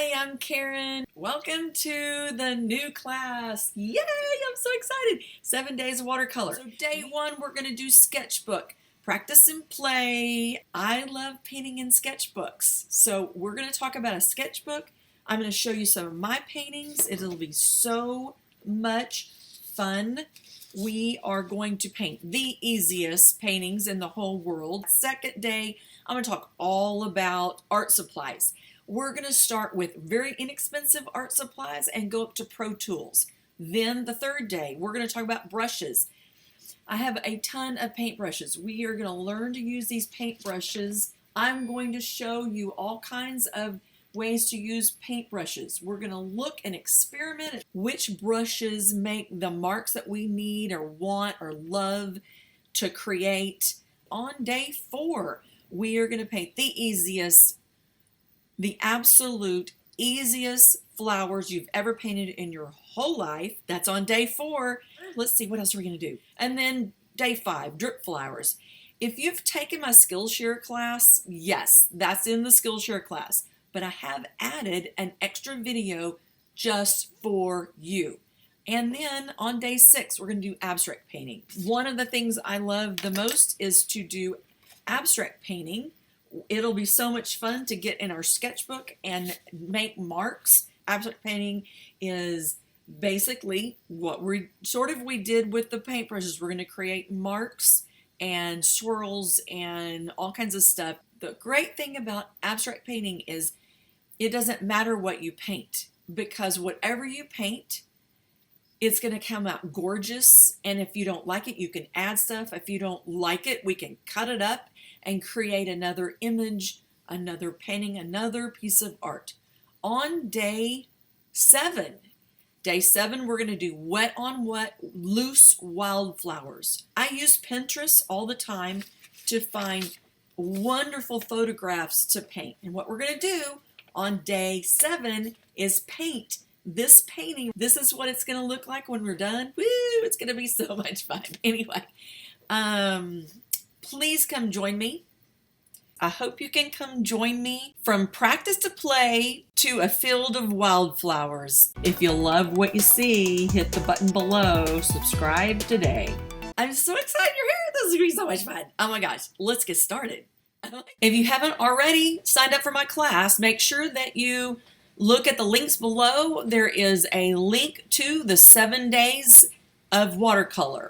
Hi, I'm Karen. Welcome to the new class. Yay, I'm so excited. 7 days of watercolor. So day one, we're going to do sketchbook. Practice and play. I love painting in sketchbooks. So we're going to talk about a sketchbook. I'm going to show you some of my paintings. It'll be so much fun. We are going to paint the easiest paintings in the whole world. Second day, I'm going to talk all about art supplies. We're going to start with very inexpensive art supplies and go up to Pro Tools. Then the third day, we're going to talk about brushes. I have a ton of paintbrushes. We are going to learn to use these paintbrushes. I'm going to show you all kinds of ways to use paintbrushes. We're going to look and experiment at which brushes make the marks that we need or want or love to create. On day 4, we are going to paint the absolute easiest flowers you've ever painted in your whole life. That's on day 4. Let's see, what else are we going to do? And then day 5, drip flowers. If you've taken my Skillshare class, yes, that's in the Skillshare class. But I have added an extra video just for you. And then on day 6, we're going to do abstract painting. One of the things I love the most is to do abstract painting. It'll be so much fun to get in our sketchbook and make marks. Abstract painting is basically what we did with the paintbrushes. We're going to create marks and swirls and all kinds of stuff. The great thing about abstract painting is it doesn't matter what you paint, because whatever you paint, it's going to come out gorgeous. And if you don't like it, you can add stuff. If you don't like it, we can cut it up and create another image, another painting, another piece of art. On day 7, we're going to do wet on wet loose wildflowers. I use Pinterest all the time to find wonderful photographs to paint. And what we're going to do on day 7 is paint this painting. This is what it's going to look like when we're done. Woo! It's going to be so much fun. Anyway, please come join me. I hope you can come join me from practice to play to a field of wildflowers. If you love what you see, hit the button below. Subscribe today. I'm so excited you're here. This is going to be so much fun. Oh my gosh, let's get started. If you haven't already signed up for my class, make sure that you look at the links below. There is a link to the 7 days of watercolor.